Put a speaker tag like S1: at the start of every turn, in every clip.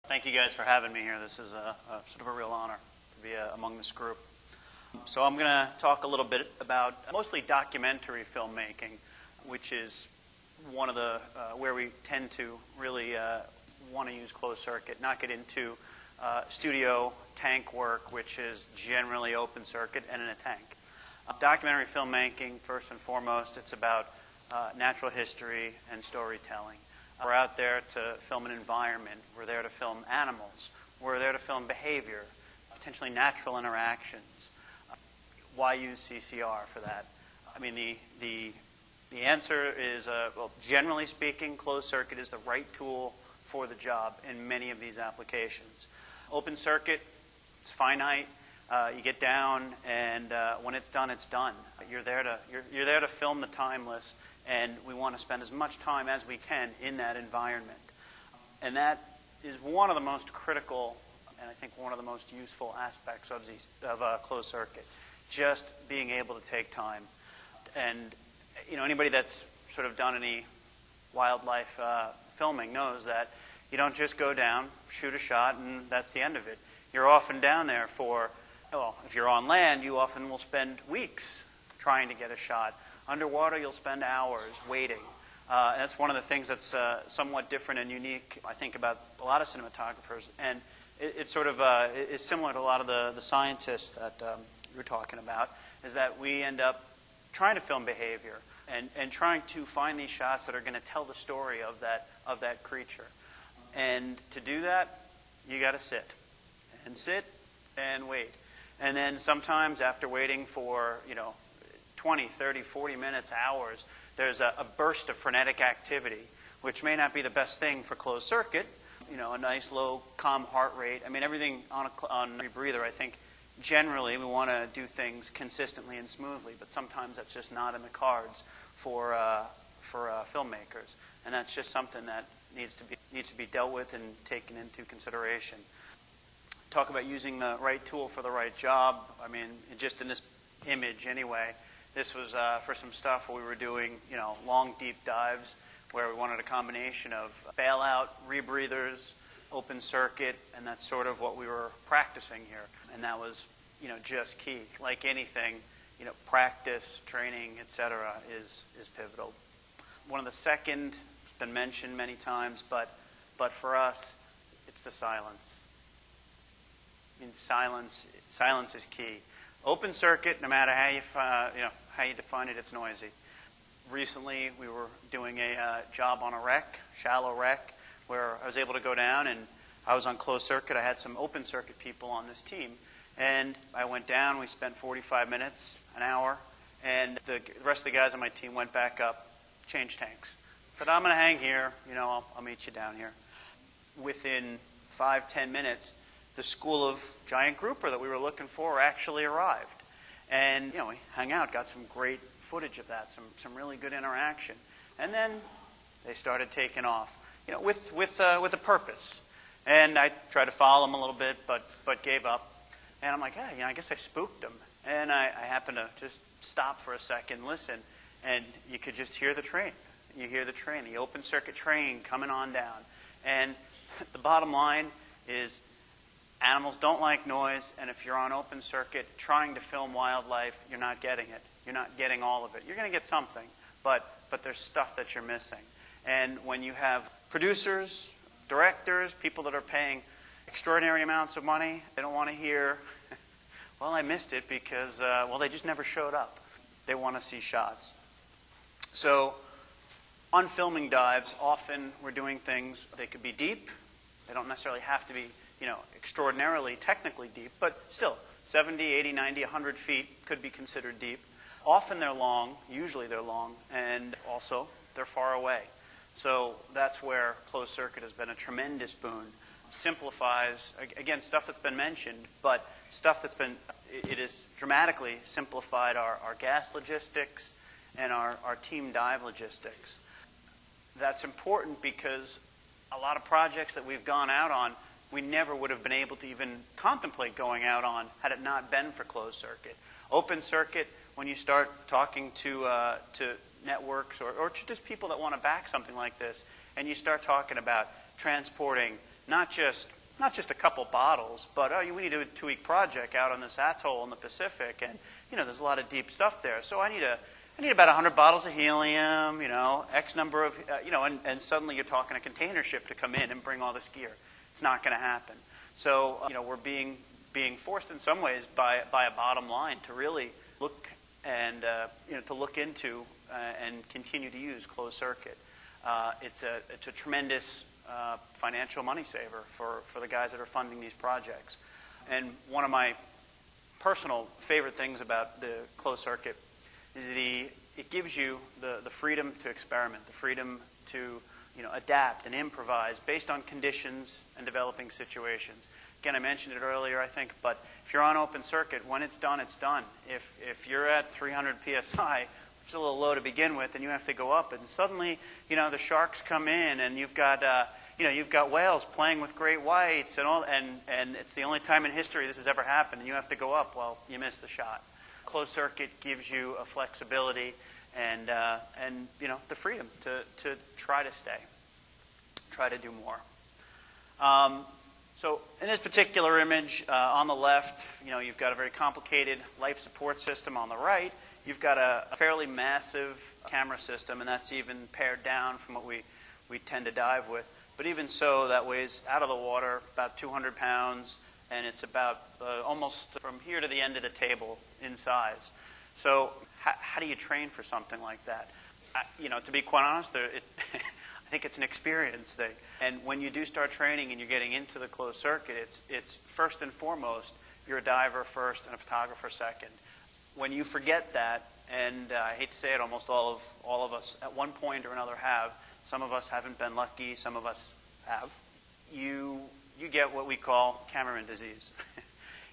S1: Thank you guys for having me here. This is sort of a real honor to be among this group. So I'm going to talk a little bit about mostly documentary filmmaking, which is one of the where we tend to really want to use closed circuit, not get into studio tank work, which is generally open circuit and in a tank. Documentary filmmaking, first and foremost, it's about natural history and storytelling. We're out there to film an environment. We're there to film animals. We're there to film behavior, potentially natural interactions. Why use CCR for that? I mean, the answer is, well, generally speaking, closed circuit is the right tool for the job in many of these applications. Open circuit, it's finite. You get down, and when it's done, it's done. You're there to film the timeless, and we want to spend as much time as we can in that environment. And that is one of the most critical, and I think one of the most useful aspects of closed circuit. Just being able to take time. And anybody that's sort of done any wildlife filming knows that you don't just go down, shoot a shot, and that's the end of it. You're often down there for, well, if you're on land, you often will spend weeks trying to get a shot. Underwater, you'll spend hours waiting. And that's one of the things that's somewhat different and unique, I think, about a lot of cinematographers. And it sort of is similar to a lot of the scientists that you were talking about, is that we end up trying to film behavior and trying to find these shots that are going to tell the story of that creature. And to do that, you got to sit and wait. And then sometimes after waiting for 20, 30, 40 minutes, hours, there's a burst of frenetic activity, which may not be the best thing for closed circuit. A nice low, calm heart rate. I mean, everything on Rebreather, I think, generally we want to do things consistently and smoothly, but sometimes that's just not in the cards for filmmakers, and that's just something that needs to be dealt with and taken into consideration. Talk about using the right tool for the right job. I mean, just in this image anyway, this was for some stuff where we were doing, long, deep dives where we wanted a combination of bailout, rebreathers, open circuit, and that's sort of what we were practicing here. And that was, just key. Like anything, practice, training, etc. is pivotal. One of the second, it's been mentioned many times, but for us, it's the silence. I mean, silence is key. Open circuit, no matter how you define it, it's noisy. Recently, we were doing a job on a wreck, shallow wreck, where I was able to go down, and I was on closed circuit. I had some open circuit people on this team, and I went down. We spent 45 minutes, an hour, and the rest of the guys on my team went back up, changed tanks. But I'm going to hang here. I'll meet you down here. Within 5-10 minutes, the school of giant grouper that we were looking for actually arrived. And, we hung out, got some great footage of that, some really good interaction. And then they started taking off, with a purpose. And I tried to follow them a little bit, but gave up. And I'm like, hey, I guess I spooked them. And I happened to just stop for a second, listen, and you could just hear the train. You hear the train, the open circuit train coming on down. And the bottom line is, animals don't like noise, and if you're on open circuit trying to film wildlife, you're not getting it. You're not getting all of it. You're going to get something, but there's stuff that you're missing. And when you have producers, directors, people that are paying extraordinary amounts of money, they don't want to hear, well, I missed it because, they just never showed up. They want to see shots. So on filming dives, often we're doing things, they could be deep. They don't necessarily have to be extraordinarily technically deep, but still, 70, 80, 90, 100 feet could be considered deep. Often they're long, usually they're long, and also they're far away. So that's where closed circuit has been a tremendous boon. Simplifies, again, stuff that's been mentioned, but stuff it has dramatically simplified our gas logistics and our team dive logistics. That's important because a lot of projects that we've gone out on, we never would have been able to even contemplate going out on had it not been for closed circuit. Open circuit, when you start talking to networks or to just people that want to back something like this, and you start talking about transporting not just a couple bottles, but we need to do a 2-week project out on this atoll in the Pacific, and there's a lot of deep stuff there. So I need about 100 bottles of helium, X number of, and suddenly you're talking a container ship to come in and bring all this gear. It's not going to happen. So we're being forced in some ways by a bottom line to really look and to look into and continue to use closed circuit. It's a tremendous financial money saver for the guys that are funding these projects. And one of my personal favorite things about the closed circuit is it gives you the freedom to experiment, the freedom to adapt and improvise based on conditions and developing situations. Again, I mentioned it earlier, I think, but if you're on open circuit, when it's done, it's done. If you're at 300 psi, which is a little low to begin with, and you have to go up, and suddenly, the sharks come in, and you've got whales playing with great whites, and it's the only time in history this has ever happened, and you have to go up. Well, you missed the shot. Closed circuit gives you a flexibility and the freedom to try to stay, try to do more. So in this particular image on the left, you've got a very complicated life support system. On the right, you've got a fairly massive camera system, and that's even pared down from what we tend to dive with. But even so, that weighs out of the water about 200 pounds, and it's about almost from here to the end of the table in size. So how do you train for something like that? To be quite honest, I think it's an experience thing. And when you do start training and you're getting into the closed circuit, it's first and foremost, you're a diver first and a photographer second. When you forget that, and I hate to say it, almost all of us at one point or another have, some of us haven't been lucky, some of us have, you get what we call cameraman disease.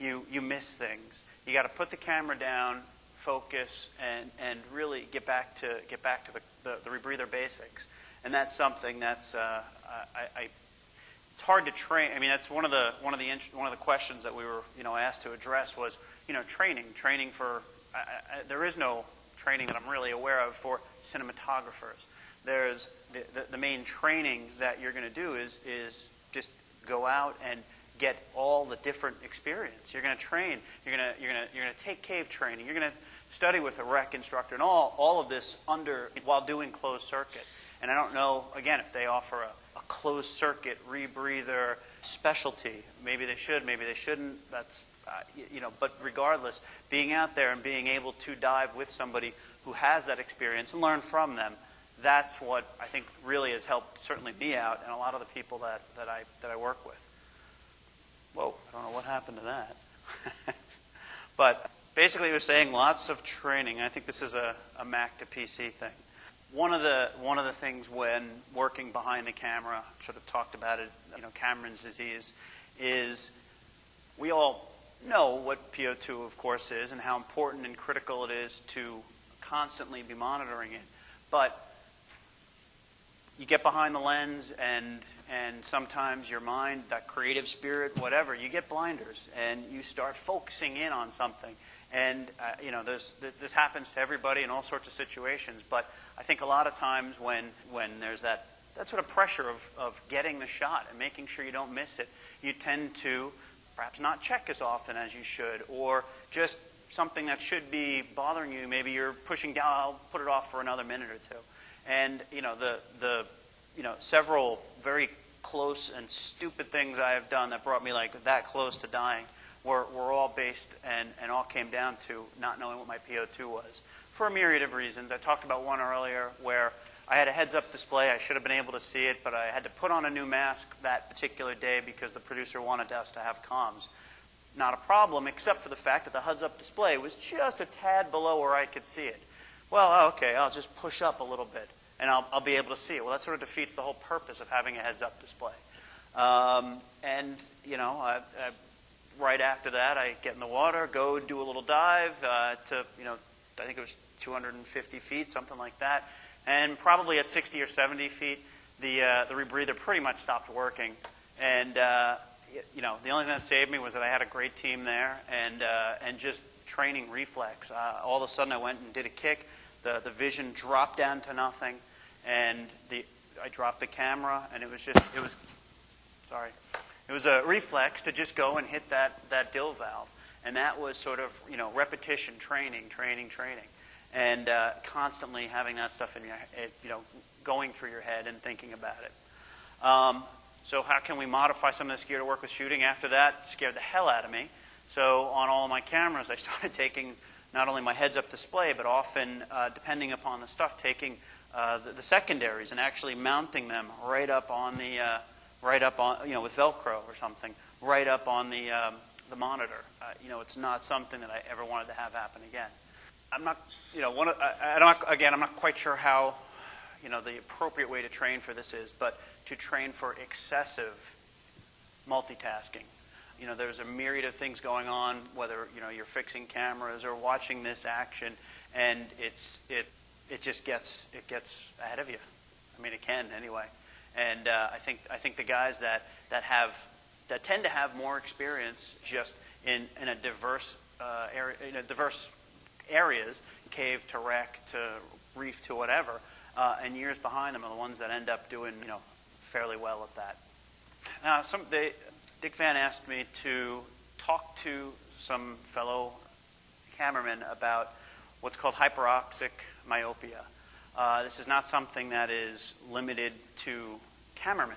S1: You miss things. You got to put the camera down, focus, and really get back to the rebreather basics. And that's something that's it's hard to train. I mean, that's one of the questions that we were asked to address was training for. There is no training that I'm really aware of for cinematographers. There's the main training that you're going to do is just go out and get all the different experience. You're going to train. You're going to take cave training. You're going to study with a rec instructor, and all of this while doing closed circuit. And I don't know, again, if they offer a closed circuit rebreather specialty. Maybe they should, maybe they shouldn't. That's but regardless, being out there and being able to dive with somebody who has that experience and learn from them, that's what I think really has helped certainly me out and a lot of the people that I work with. Whoa, I don't know what happened to that. But basically, we're saying lots of training. I think this is a Mac to PC thing. One of the things when working behind the camera, sort of talked about it, cameraman's disease, is we all know what PO2, of course, is and how important and critical it is to constantly be monitoring it. But you get behind the lens, and sometimes your mind, that creative spirit, whatever, you get blinders, and you start focusing in on something. And this happens to everybody in all sorts of situations. But I think a lot of times when there's that sort of pressure of getting the shot and making sure you don't miss it, you tend to perhaps not check as often as you should, or just something that should be bothering you, maybe you're pushing down, I'll put it off for another minute or two. And the several very close and stupid things I have done that brought me like that close to dying were all based and all came down to not knowing what my PO2 was for a myriad of reasons. I talked about one earlier where I had a heads-up display. I should have been able to see it, but I had to put on a new mask that particular day because the producer wanted us to have comms. Not a problem, except for the fact that the heads-up display was just a tad below where I could see it. Well, okay, I'll just push up a little bit, and I'll be able to see it. Well, that sort of defeats the whole purpose of having a heads-up display. Right after that, I get in the water, go do a little dive to, I think it was 250 feet, something like that. And probably at 60 or 70 feet, the rebreather pretty much stopped working. And, the only thing that saved me was that I had a great team there and just training reflex. All of a sudden, I went and did a kick. The vision dropped down to nothing. And I dropped the camera, and it was sorry. It was a reflex to just go and hit that dill valve. And that was sort of, repetition, training. And constantly having that stuff in your head, going through your head and thinking about it. So how can we modify some of this gear to work with shooting? After that, it scared the hell out of me. So on all my cameras, I started taking not only my heads-up display, but often, depending upon the stuff, taking the secondaries and actually mounting them right up on the, with Velcro or something, right up on the monitor. It's not something that I ever wanted to have happen again. I'm not, I'm not quite sure how, the appropriate way to train for this is, but to train for excessive multitasking. There's a myriad of things going on, whether, you're fixing cameras or watching this action, and it just gets ahead of you. I mean, it can anyway. And I think the guys that tend to have more experience just in a diverse diverse areas, cave to wreck to reef to whatever, and years behind them are the ones that end up doing fairly well at that. Now, Dick Van asked me to talk to some fellow cameramen about what's called hyperoxic myopia. This is not something that is limited to cameramen,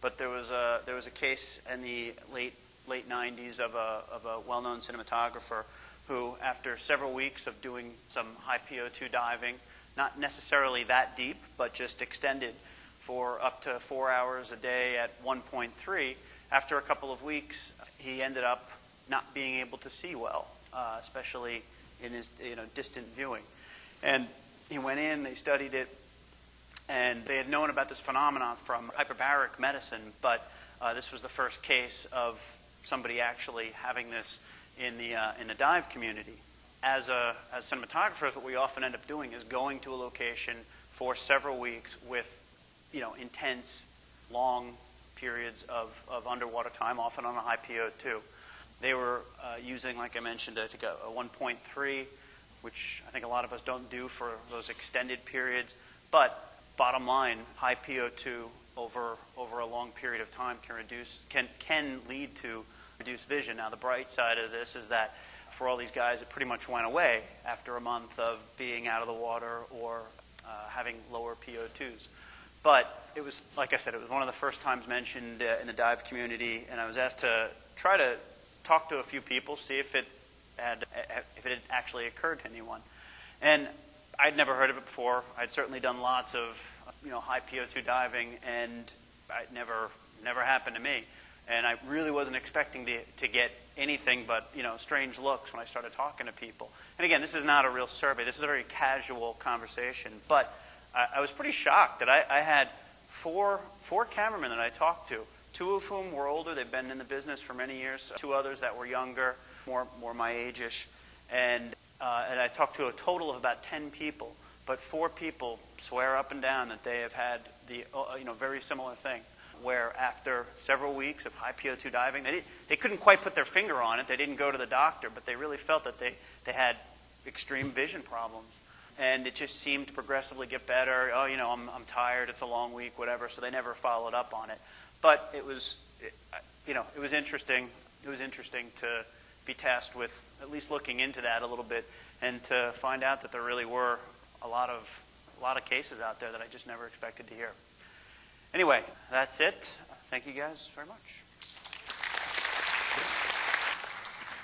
S1: but there was a case in the late 90s of a well-known cinematographer who, after several weeks of doing some high PO2 diving, not necessarily that deep, but just extended for up to 4 hours a day at 1.3, after a couple of weeks, he ended up not being able to see well, especially in his distant viewing. And he went in, they studied it, and they had known about this phenomenon from hyperbaric medicine, but this was the first case of somebody actually having this in the dive community. As cinematographers, what we often end up doing is going to a location for several weeks with intense, long periods of underwater time, often on a high PO2. They were using, like I mentioned, I think a 1.3, which I think a lot of us don't do for those extended periods. But bottom line, high PO2 over a long period of time can lead to reduced vision. Now, the bright side of this is that for all these guys, it pretty much went away after a month of being out of the water or having lower PO2s. But it was, like I said, it was one of the first times mentioned in the dive community, and I was asked to try to talk to a few people, see if it had actually occurred to anyone. And I'd never heard of it before. I'd certainly done lots of high PO2 diving, and it never happened to me. And I really wasn't expecting to get anything but strange looks when I started talking to people. And again, this is not a real survey. This is a very casual conversation. But I was pretty shocked that I had four cameramen that I talked to, two of whom were older. They've been in the business for many years. Two others that were younger, more my age-ish. And I talked to a total of about 10 people. But 4 people swear up and down that they have had the very similar thing, where after several weeks of high PO2 diving, they couldn't quite put their finger on it. They didn't go to the doctor, but they really felt that they had extreme vision problems. And it just seemed to progressively get better. Oh, I'm tired. It's a long week, whatever. So they never followed up on it. But it was interesting. It was interesting to be tasked with at least looking into that a little bit, and to find out that there really were a lot of cases out there that I just never expected to hear. Anyway, that's it. Thank you guys very much.